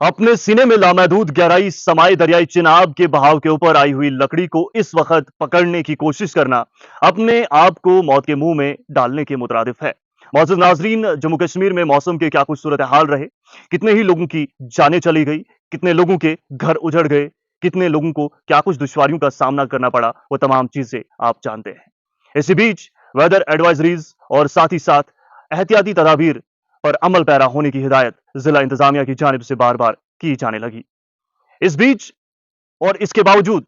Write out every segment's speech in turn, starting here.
अपने सीने में लामहदूद गहराई समाये दरियाई चिनाब के बहाव के ऊपर आई हुई लकड़ी को इस वक्त पकड़ने की कोशिश करना अपने आप को मौत के मुंह में डालने के मुतरादिफ है। मौजूद नाजरीन, जम्मू कश्मीर में मौसम के क्या कुछ सूरत हाल रहे, कितने ही लोगों की जानें चली गई, कितने लोगों के घर उजड़ गए, कितने लोगों को क्या कुछ दुश्वारियों का सामना करना पड़ा, वो तमाम चीजें आप जानते हैं। इसी बीच वेदर एडवाइजरीज और साथ ही साथ एहतियाती तदाबीर पर अमल पैरा होने की हिदायत जिला इंतजामिया की जानिब से बार बार की जाने लगी। इस बीच और इसके बावजूद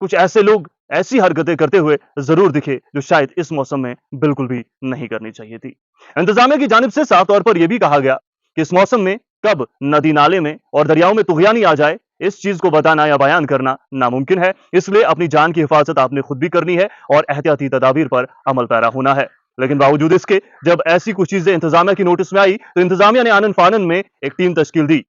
कुछ ऐसे लोग ऐसी हरकतें करते हुए जरूर दिखे जो शायद इस मौसम में बिल्कुल भी नहीं करनी चाहिए थी। इंतजामिया की जानिब से साफ तौर पर यह भी कहा गया कि इस मौसम में कब नदी नाले में और दरियाओं में तुगयानी आ जाए, इस चीज को बताना या बयान करना नामुमकिन है। इसलिए अपनी जान की हिफाजत आपने खुद भी करनी है और एहतियाती तदाबीर पर अमल पैरा होना है। लेकिन बावजूद इसके जब ऐसी कुछ चीजें इंतजामिया की नोटिस में आई तो इंतजामिया ने आनन फानन में एक टीम तश्कील दी।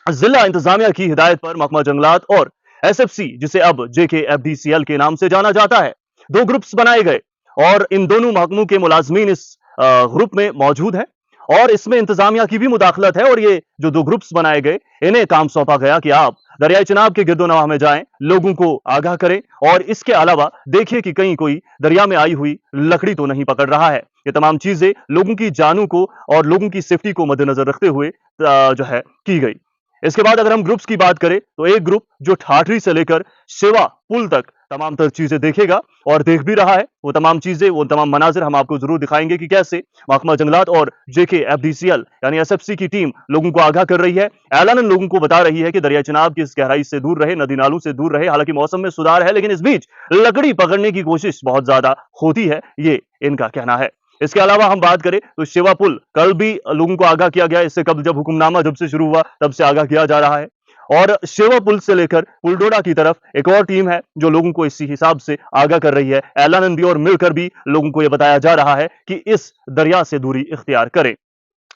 जिला इंतजामिया की हिदायत पर महकमा जंगलात और एसएफसी, जिसे अब जेकेएफडीसीएल के नाम से जाना जाता है, दो ग्रुप्स बनाए गए और इन दोनों महकमों के मुलाजमीन इस ग्रुप में मौजूद हैं और इसमें इंतजामिया की भी मुदाखलत है। और ये जो दो ग्रुप्स बनाए गए, इन्हें काम सौंपा गया कि आप दरियाई चिनाब के गिरदोनवाह में जाएं, लोगों को आगाह करें और इसके अलावा देखिए कि कहीं कोई दरिया में आई हुई लकड़ी तो नहीं पकड़ रहा है। ये तमाम चीजें लोगों की जानों को और लोगों की सेफ्टी को मद्देनजर रखते हुए जो है की गई। इसके बाद अगर हम ग्रुप्स की बात करें तो एक ग्रुप जो ठाठरी से लेकर शेवा पुल तक तमाम तर चीजें देखेगा और देख भी रहा है। वो तमाम चीजें, वो तमाम मनाजिर हम आपको जरूर दिखाएंगे कि कैसे महकमा जंगलात और जेकेएफडीसीएल यानी एसएफसी की टीम लोगों को आगाह कर रही है, ऐलानन लोगों को बता रही है कि दरिया चिनाब की इस गहराई से दूर रहे, नदी नालों से दूर रहे। हालांकि मौसम में सुधार है लेकिन इस बीच लकड़ी पकड़ने की कोशिश बहुत ज्यादा होती है, ये इनका कहना है। इसके अलावा हम बात करें तो शेवा पुल कल भी लोगों को आगाह किया गया। इससे कब जब हुक्मनामा जब से शुरू हुआ तब से आगाह किया जा रहा है। और शेवा पुल से लेकर पुलडोडा की तरफ एक और टीम है जो लोगों को इसी हिसाब से आगाह कर रही है। ऐलानन भी और मिलकर भी लोगों को यह बताया जा रहा है कि इस दरिया से दूरी इख्तियार करें।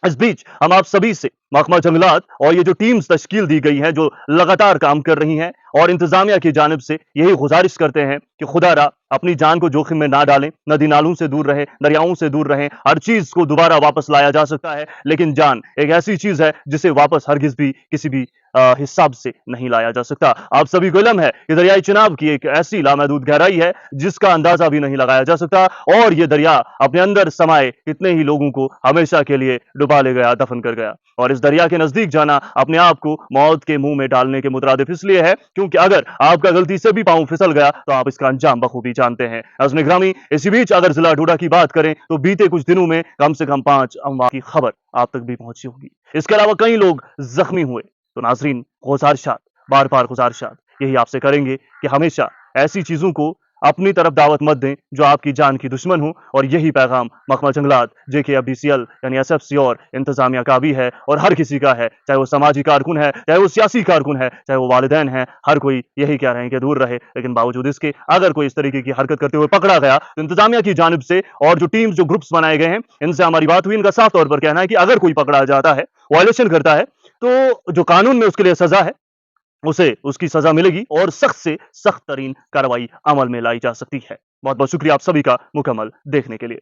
इस बीच हम आप सभी से महकमा जंगलात और ये जो टीम्स तश्कील दी गई हैं जो लगातार काम कर रही हैं और इंतजामिया की जानिब से यही गुजारिश करते हैं कि खुदारा अपनी जान को जोखिम में ना डालें, नदी नालों से दूर रहें, दरियाओं से दूर रहें। हर चीज को दोबारा वापस लाया जा सकता है लेकिन जान एक ऐसी चीज है जिसे वापस हरगिज भी किसी भी हिसाब से नहीं लाया जा सकता। आप सभी को इल्म है कि दरियाई चिनाब की एक ऐसी लामहदूद गहराई है जिसका अंदाजा भी नहीं लगाया जा सकता और ये दरिया अपने अंदर समाये कितने ही लोगों को हमेशा के लिए डुबा ले गया, दफन कर गया। और इस दरिया के नजदीक जाना अपने आप को मौत के मुंह में डालने के मुतरादिफ इसलिए है क्योंकि अगर आपका गलती से भी पांव फिसल गया तो आप इसका अंजाम बखूबी जानते हैं। नाज़रीन ग्रामी, इसी बीच अगर जिला डोडा की बात करें तो बीते कुछ दिनों में कम से कम 5 अमवात की खबर आप तक भी पहुंची होगी। इसके अलावा कई लोग जख्मी हुए। तो नाजरीन, गुजारिशात, बार बार गुजारिशात यही आपसे करेंगे कि हमेशा ऐसी चीजों को अपनी तरफ दावत मत दें जो आपकी जान की दुश्मन हो। और यही पैगाम महकमा जंगलात, जेकेएफडीसीएल यानी एसएफसी और इंतजामिया का भी है और हर किसी का है, चाहे वो समाजी कारकुन है, चाहे वो सियासी कारकुन है, चाहे वो वालिदैन है। हर कोई यही कह रहे हैं कि दूर रहे। लेकिन बावजूद इसके अगर कोई इस तरीके की हरकत करते हुए पकड़ा गया तो इंतजामिया की जानिब से और जो टीम्स, जो ग्रुप्स बनाए गए हैं, इनसे हमारी बात हुई। इनका साफ तौर पर कहना है कि अगर कोई पकड़ा जाता है, वायलेशन करता है, तो जो कानून में उसके लिए सजा है उसे उसकी सजा मिलेगी और सख्त से सख्त तरीन कार्रवाई अमल में लाई जा सकती है। बहुत बहुत शुक्रिया आप सभी का मुकम्मल देखने के लिए।